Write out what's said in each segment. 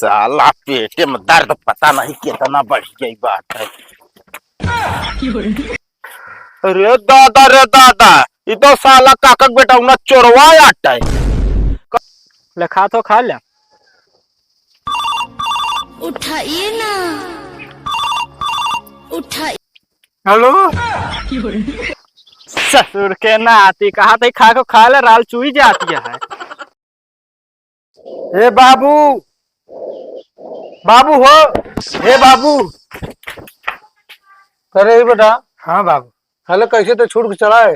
साला पेटे में दर्द पता नहीं कितना बढ़ गई बात है। अरे दादा रे दादा, ये तो साला काका बेटा उन्हें चोरवा आता है। ले खा तो खा ले। उठाइए ना, उठाइए। हेलो ससुर के ना आती कहा था खा को खा ले, राल चुई जाती है। हे बाबू, बाबू हो, हे बाबू। करे बेटा। हाँ बाबू। हेलो, कैसे तो छूट के चला है?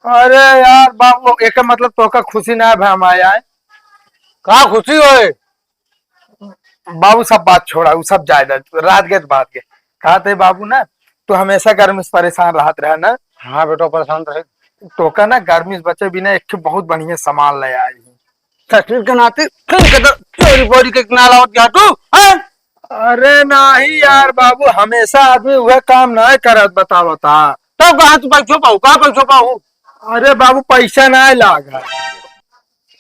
अरे यार बाबू, एक मतलब तो का खुशी ना है हमारे आए। कहा खुशी होए? बाबू सब बात छोड़ा, वो सब जायदा रात के बात के कहा थे बाबू ना, तो हमेशा गर्मी से परेशान रहत रहा ना। हाँ बेटा, परेशान रहे तो का ना गर्मी से बचे बिना एक बहुत बढ़िया सामान ले आई। तस्वीर के नाते चोरी बोरी के नाला क्या तू? अरे नहीं यार बाबू, हमेशा आदमी वह काम ना करत, बता बता। तब कहा तू पैसों पाऊ? कहा पैसों पाऊ? अरे बाबू पैसा ना लागा।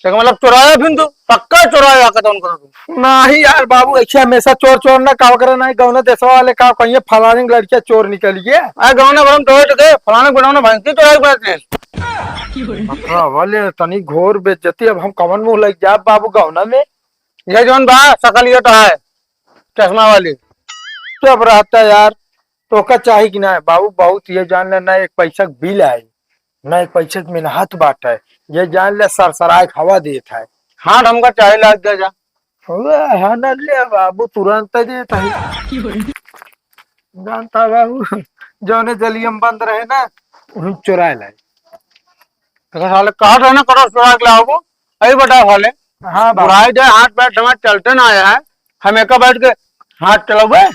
मतलब चुराया फिर तू? पक्का चुराया कदम करो तू? नहीं यार बाबू, ऐसे हमेशा चोर चोर ना का करे नहीं। गौना देशवा वाले का कहिए फलाने लड़कियां चोर निकलिए। अरे गौना भरम तो गए फलाने बनाने भैंसी चुराई बात वाले तनी घोर बेइज्जती। अब हम कमन मुंह लग जाए बाबू गौना में। ये जौन बा सकल ये तो है चश्मा वाली। सब रहता यार, तो का चाहिए कि ना बाबू। बहुत ये जान ले ना, एक पैसा के बिल आए ना, एक पैसा के मेहनत बाट है। ये जान ले सरसराय हवा देता है। हाँ हमका चाहे लाग गया जा। हाँ ना ले बाबू, तुरंत देता है। जानता बाबू, जौने जलियम बंद रहे ना उन्हें चुराए लाए। साले कहा था ना करो चुरा के लाओ। अरे बेटा साले, हाँ बाबू। बुराई दे हाथ पैर टमाट चलते ना आया है, हम एक बैठ के हाथ चलाओ।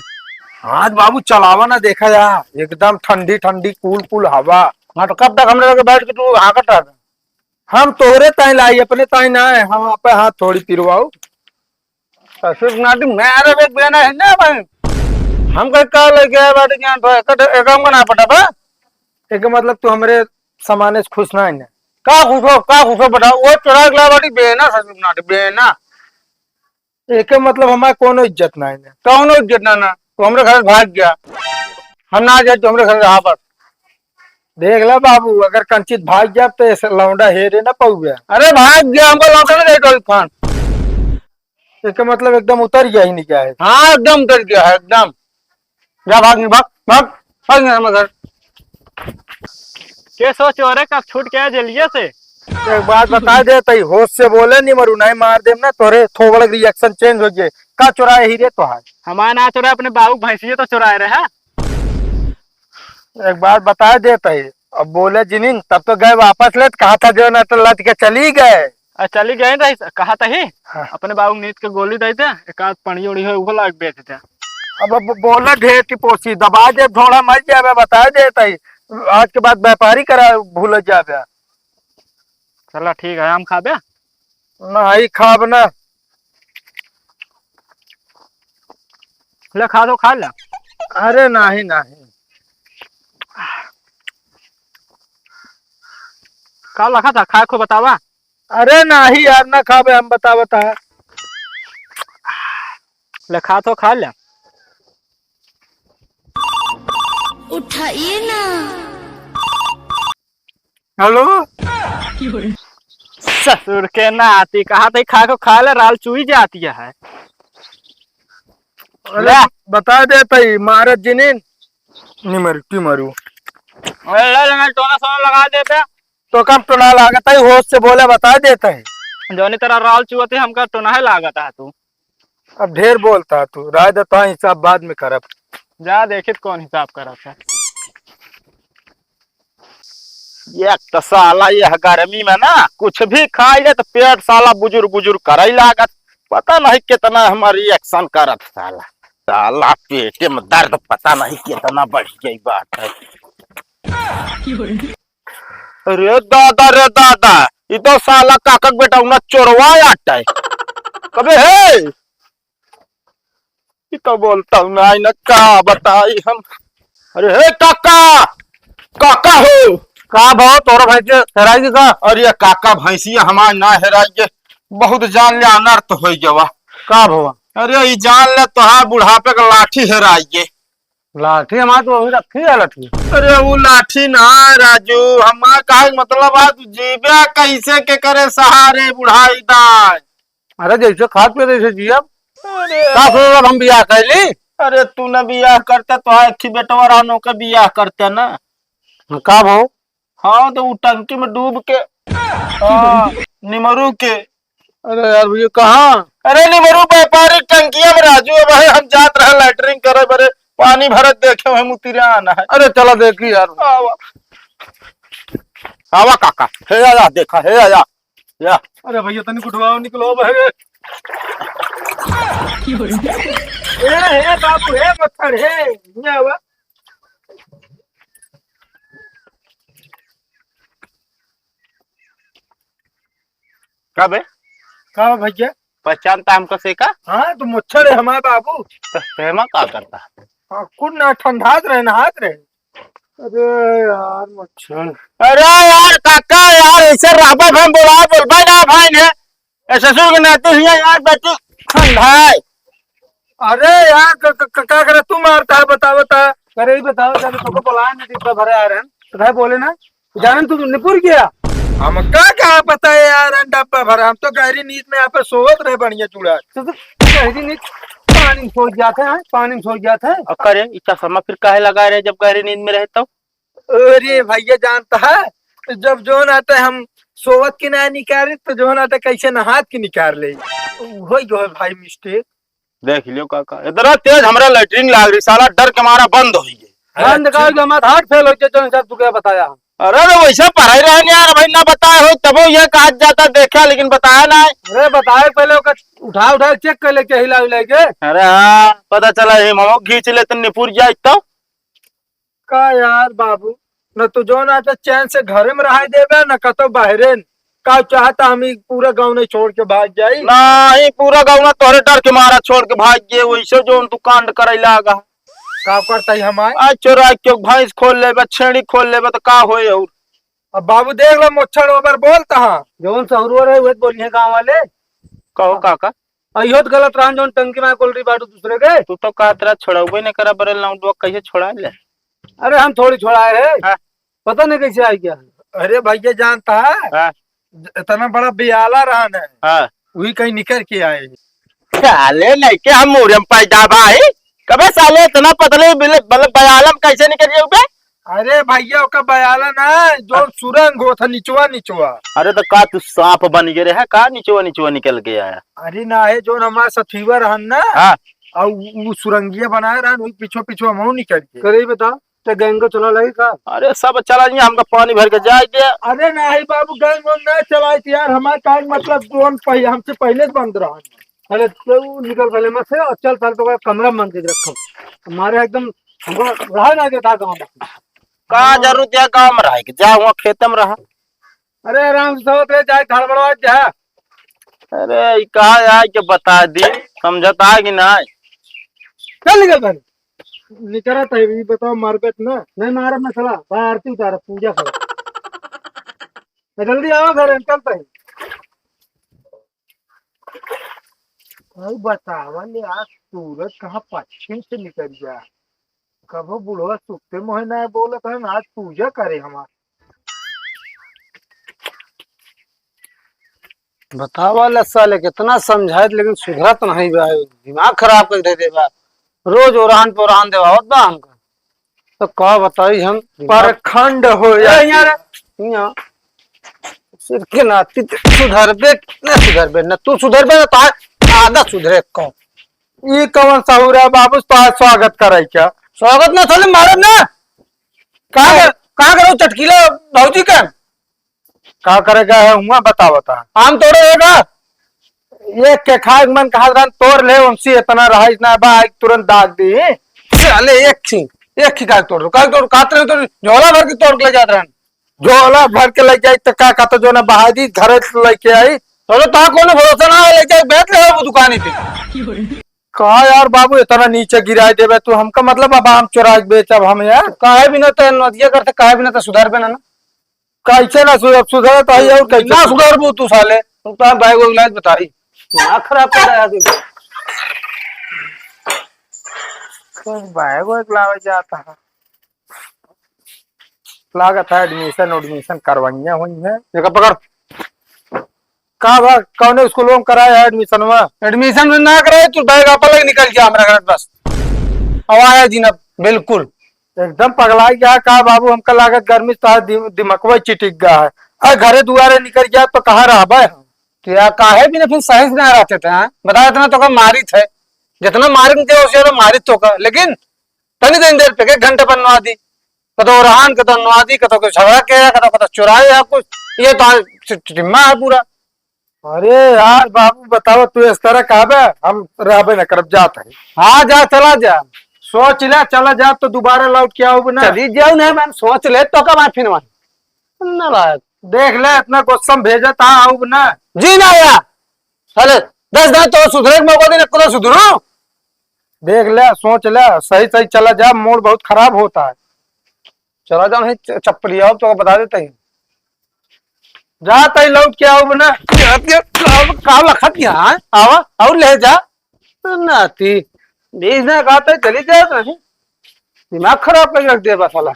हाथ बाबू चलावा ना, देखा जा एकदम ठंडी ठंडी कूल कूल हवा। हाँ तो कब तक हम लोग बैठ के तू हाकट रहा था? हम तोहरे ताई लाई, अपने ताई ना है। हम आप हाथ थोड़ी पिरवाऊ। मैं अरे एक बेना है ना भाई, हम कहीं कहा लेके आए बैठ के तो एक हम का ना पटा बा। एक मतलब तू हमरे सामाने से खुश ना है ना। का खुशो बता। वो चुरा के ला बाटी बेना ससुर नाटी बेना। एक मतलब हमारा कोनो इज्जत ना है ना। कौन इज्जत ना तो हमरे घर भाग गया। हम ना जाए तो हमरे घर रहा पर। देख ला बाबू, अगर कंचित भाग जाए तो ऐसा लौंडा हेरे ना पाऊ गया। अरे भाग गया, हमको लौटा नहीं दे खान। एक मतलब एकदम उतर गया ही नहीं क्या है। हाँ एकदम डर गया है एकदम। जा भाग नहीं, भाग भाग भाग नहीं हमारे घर। के सोच हो रहे कब छूट गया जल्दी से। एक बात बता दे तई, होश से बोले नहीं मरू नहीं मार देम ना तोरे थोबड़ रिएक्शन चेंज हो जाए। का चुराए हीरे तो है। हमारा ना चुरा, अपने बाबू भैंसिए तो चुराए रहे। एक बात बता दे तई, अब बोले जिनिन तब तो गए वापस ले, कहा था जो ना तो लट के चली गए। चली गए थे, कहा था ही हाँ। अपने बाबू नींद के गोली देते, एक आध पड़ी उड़ी हो लाग बेचते। अब बोला ढेर की पोसी दबा दे, थोड़ा मर जाए बता दे तई। आज के बाद व्यापारी करा भूल जाए। चलो ठीक है, हम खाबे नहीं खाब ना। ले खा तो खा ले। अरे नहीं नहीं। का लखा था खा को बतावा। अरे नहीं यार ना खाबे, हम बता बता। ले खा तो खा ले। उठाइए ना। हेलो ससुर के ना आती कहा था खा को खा ले, राल चुई जाती है। अरे बता दे तई, महाराज जिनिन निमरू टिमरू टोना सोना लगा देते। तो कम टोना लागत है, होश से बोले बता देता है। जोनी तरह राल चुआते हमका टोना है लागत है। तू अब ढेर बोलता तू, राय देता हिसाब बाद में करब। जा देखित कौन हिसाब करा था। एक तो साला यह गर्मी में ना कुछ भी खाई तो पेट साला बुजुर्ग बुजुर्ग कर लागत। पता नहीं कितना हमारी रिएक्शन करत साला। साला पेटे में दर्द पता नहीं कितना बढ़ गई बात है। अरे दादा रे दादा, ये तो साला काका बेटा उन्हें चोरवा आता है। कबे है ये तो बोलता हूँ ना, ना का बताई हम। अरे हे काका, काका हो का भाव तोरा भैंस हेराई का? और ये काका भैंसिया हमार ना हेराइए, बहुत जान ले अनर्थ हो जवा। का भवा अरे ई जान ले तोहार बुढ़ापे का लाठी हेराइए। लाठी हमारे तो अभी रखी है लाठी। अरे वो लाठी ना राजू, हमार कहा मतलब है तू जीव्या कैसे के करे सहारे बुढ़ाई दाय। अरे जैसे खाद पे जैसे जिया अरे का फिर हम बियाह कैली। अरे तू न बियाह करते तो एक बेटवा रहनो के बियाह करते ना। का भाव। हाँ तो वो टंकी में डूब के हाँ, निमरू के। अरे यार भैया कहाँ। अरे निमरू व्यापारिक टंकिया में राजू। अब भाई हम जात रहे लैटरिंग करे बरे पानी भरत देखे हुए मुतिरा आना है। अरे चलो देखी यार। आवा आवा काका हे आया देखा हे आया या। अरे भैया तनी कुटवाओ निकलो बहरे। हे बाबू हे मच्छर हे ये हुआ। कब है का भैया। पहचानता हमको से का। हाँ तो मच्छर है हमारे बाबू। तो हेमा का करता है। हाँ कुछ ना ठंडात रहे नहात रहे। अरे यार मच्छर। अरे यार काका यार ऐसे राबा हम बोला बोलबा ना भाई ने ऐसे ससुर के नाते हुए यार बेटी ठंडाई। अरे यार क्या करे तू मारता है बता। अरे ही बताओ जब तुमको बुलाया नहीं इतना भरे आ रहे हैं तो भाई बोले ना जाने तू निपुर गया। हम क्या पता है यार अंडा पे भरा। हम तो गहरी नींद में यहाँ पे सोवत रहे बढ़िया चूड़ा। तो गहरी नींद पानी में सो जाते हैं पानी में सो जाते हैं। करे इच्छा समा फिर काहे लगा रहे जब गहरी नींद में रहे तो। अरे भैया जानता है जब जोन आता है हम सोवत की ना निकाले तो जोन आता कैसे नहात की निकाल ले। वही जो है भाई मिस्टेक। देख लियो काका इतना तेज हमरा लैटरिन लाग रही साला डर के मारा बंद हो गई। बंद कर दो मत हार्ट फेल हो जाए तो तू क्या बताया। अरे तो वैसे पढ़ाई रहे यार भाई ना बताया हो तब ये कहा जाता देखा लेकिन बताया ना। अरे बताए पहले उठा चेक कर लेके हिला हिला के। अरे हाँ पता चला हिमो खींच ले तो निपुर जाए तो। का यार बाबू न तो जोन आता चैन से घर में रहा देवे न कतो बाहरे। का चाहता हम पूरा गांव नहीं छोड़ के भाग जाई। नहीं पूरा गाँव ना तोरे डर के मारा छोड़ के भाग गए वैसे जो तू कांड करे लागा। का करता है हमारे। आज चोरा के भैंस खोल ले छेड़ी खोल ले तो का होए और। अब बाबू देख लो मच्छर ओवर बोलता हाँ। जोन सहरुआ रहे वही बोलिए गाँव वाले। कहो काका अयो तो गलत रहा जोन टंकी में कोल रही बाटू दूसरे के। तू तो का तरह छोड़ाबे नहीं करा बरे लाउंड कैसे छोड़ा ले। अरे हम थोड़ी छोड़ाए है हाँ। पता नहीं कैसे आई क्या। अरे भैया जानता है हाँ इतना बड़ा बियाला रहन है हाँ वही कहीं निकल के आए। साले नहीं के हम मुरम पैदा भाई कबे साले इतना पतले मतलब बयालम कैसे निकल जाओगे। अरे भैया का बयाला ना जो सुरंग हो था निचवा। अरे तो का तू सांप बन गए है का निचवा निकल के आया। अरे ना है जो हमारा सथीवा रहन ना हाँ और वो सुरंगिया बनाए रहन वही पीछो हम निकल के। करे बता तो गैंग को चला लगी का। अरे सब चला हमका पानी भर के जाए। अरे ना है बाबू गैंग ना चलाए थे यार हमारे का मतलब जोन हमसे पहले से बंद रहा। अरे तो निकल पहले मत से और चल पहले तो कमरा में बंद के रखो हमारे एकदम रहा ना देता गाँव में। का जरूरत है गाँव में रह जा वहाँ खेत में रहा। अरे आराम से सोते रहे जाए धड़बड़वा जा। अरे कहा यार के बता दी समझता है कि नहीं। चल निकल पहले निकला था ये बताओ मारपेट ना नहीं मारा मैं चला भाई आरती उतारा पूजा करो जल्दी आओ घर चलते हैं। बतावा ले आज सूरज कहाँ पश्चिम से निकल गया। कबो बुढ़वा सुखते मोहे ना बोले तो आज पूजा करे हमारे। बतावा साले कितना समझाए लेकिन सुधरा तो नहीं बा दिमाग खराब कर दे दे बा रोज ओरान पे ओरान देवा होत बा हमका तो का बताई हम परखंड हो यहाँ सिर के नाती सुधरबे न सुधरबे न तू सुधरबे न तो आधा सुधरे कौन। ये कौन साहूर है बाबू तो आज स्वागत करे क्या। स्वागत ना थोड़े मारो ना कहाँ करो चटकीला भौजी का का करेगा है हुआ बता आम तोड़ेगा ये के खाग मन कहा रन तोड़ ले उनसे इतना रहा इतना बाइक तुरंत दाग दी। चले एक ही काग तोड़ कातरे तो झोला भर के तोड़ के ले जाते रहन झोला भर के ले जाए तो का तो जो ना बहादी घर लेके आई तो ता कोनो भरोसा ना ले जाए बैठ ले वो दुकानी पे। कहा यार बाबू इतना नीचे गिरा देवे तू हमका मतलब अब आम चोरा बेच अब हम यार काहे बिना तो नदिया करते काहे बिना तो सुधार पे ना कैसे ना सुधर तो है और कैसे ना सुधार तू साले तो भाई को इलाज बताई दिमाग खराब कर रहा है। तो बैग वैग लावे जाता है, लागत है एडमिशन उडमिशन करवाइया हुई है। देखा पकड़। का बा कौन स्कूल में कराया है एडमिशन में? एडमिशन में ना कराए तू बैग आप अलग निकल गया हमारा घर बस। अब आया जीनब बिल्कुल। एकदम पगला गया का बाबू, हमका लागत गर्मी से दिमकवा चिटिक गया है। घरे दुआरे निकल गया तो कहाँ रह तो यार काहे भी ना फिर सही से ना रहते थे। हाँ बता इतना तो का मारी थे, जितना मारी थे उससे ज्यादा मारी तो का, लेकिन तनी तनी देर पे के घंटे पर नवा दी, कतो रहान कतो नवा दी, कतो के झगड़ा किया, कतो चुराए या कुछ। ये तो टिम्मा है पूरा। अरे यार बाबू बताओ तू इस तरह कहा, हम रहबे न करब जात है। हाँ जा चला जा, सोच ले चला जा तो दोबारा लौट के आओ ना। चली जाओ ना मैम, सोच ले तो कब फिर नालायक। देख ले इतना गुस्सा भेजा था आओ ना। जी ना यार अरे 10 दिन तो सुधरे मौका देने को सुधरो। देख ले सोच ले, सही सही चला जा, मूड बहुत खराब होता है। चला जाओ नहीं चप्पल आओ तो बता देते हैं। जाता ही लौट के आओ ना। काम लखत यहाँ आवा और ले जा नाती बीच ने कहा तो चली जाए नहीं, दिमाग खराब कर रख दिया बस वाला।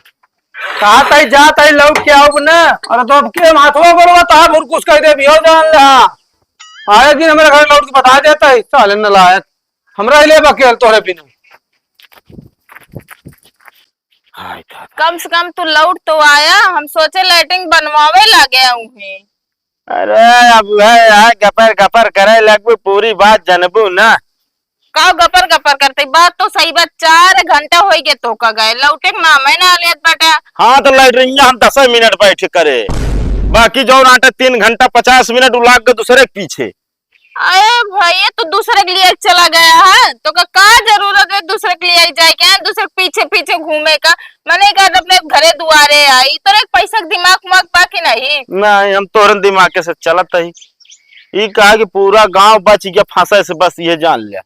कहा ही जाता ही लौट के आओ ना। अरे तो अब के माथवा करो ता मुरकुस कह दे बियो जान ला आए कि हमारे घर लौट के बता देता है साले नलायक। हमरा ले बकेल तोरे बिना। कम से कम तू लौट तो आया, हम सोचे लाइटिंग बनवावे लगे हूँ। अरे अब है यार गपर गपर करे लगभग पूरी बात जनबू ना। का गपर गपर करते बात तो सही बात, 4 घंटा हो गए तो का गए लौटे ना मैं ना लियत बेटा। हाँ तो लाइटरिंग हम 10 मिनट बैठ करे, बाकी जो नाटक 3 घंटा 50 मिनट उलाग के दूसरे के पीछे। अरे भाई ये तो दूसरे के लिए चला गया है तो का जरूरत है दूसरे के लिए जाए क्या, दूसरे के पीछे पीछे घूमे का। मैंने कहा अपने घरे दुआरे आई तो एक पैसा दिमाग माग बाकी नहीं। हम तोरन दिमाग से चलत ही, ये कहा कि पूरा गांव बच गया फांसा से, बस ये जान लिया।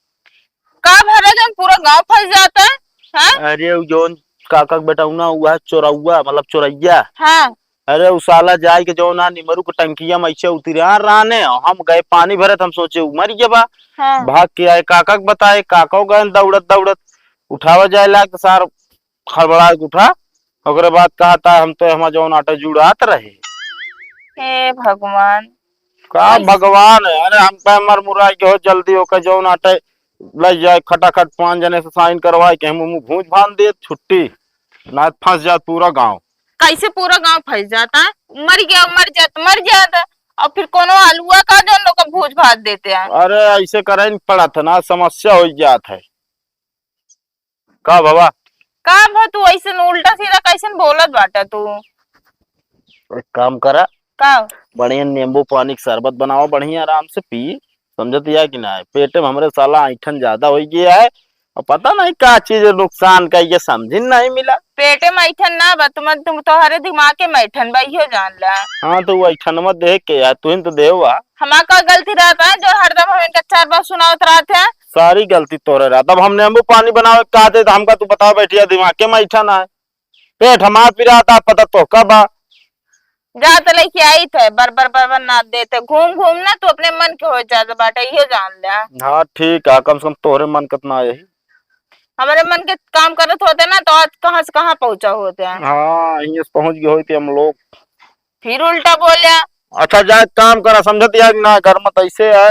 का भरा जन पूरा गांव फंस जाता है। हाँ? अरे जोन काका बेटा ना हुआ चोरौआ मतलब चोरैया। हाँ अरे उस साला जाए के जो ना निमरू के टंकिया में ऐसे उतरिया रहने, हम गए पानी भरे हम सोचे मर गया बा। हाँ। भाग के आए काका के बताए, काका गए दौड़त दौड़त उठावा जाए लाग तो सार हड़बड़ा के उठा। ओकरे बाद कहा था हम तो हमारा जो आटा जुड़ात रहे। हे भगवान का भगवान है, अरे हम पे मर मुरा के हो जल्दी होकर जो आटे लग जाए खटाखट 5 जने से साइन करवाए के हम मुंह भूंज बांध दे छुट्टी ना फंस जात पूरा गांव। कैसे पूरा गांव फंस जाता है, मर जाता और फिर कोनो आलुआ का जो लोग का भोज भात देते हैं। अरे ऐसे करे नहीं पड़ा था ना, समस्या हो जात है का बाबा। का भा तू ऐसे उल्टा सीधा कैसे बोलत बाटा तू। एक काम करा, का बढ़िया नींबू पानी का शरबत बनाओ, बढ़िया आराम से पी, समझत या कि ना। पेट में हमरे साला ऐठन ज्यादा हो गया है और पता नहीं क्या चीज नुकसान का ये समझ नहीं मिला। पेटे मैठन ना बा तुम तो हरे दिमाग के मैठन बा यो जान ला। हाँ तो वो ऐठन मत देख के यार, तू तो देवा हमारा का गलती रहता है जो हरदम हम इनका 4 बार सुनावत रहते हैं। सारी गलती तोरे रहा। तब हम नींबू पानी बनाओ कहते तो हमका तू बताओ बैठिया दिमाग के मैठन है, पेट हमार पिरा था पता तो कब आ जा तो लेके आई थे बर ना देते घूम घूम ना तू अपने मन के हो जाता बाटा यो जान ला। हाँ ठीक है, कम से कम तोरे मन कितना यही हमारे मन के काम करत होते ना तो आज कहाँ से कहाँ पहुंचा होते हैं। हाँ यहीं से पहुंच गए होते हम लोग। फिर उल्टा बोलिया। अच्छा जा काम करा, समझत या ना घर मत ऐसे है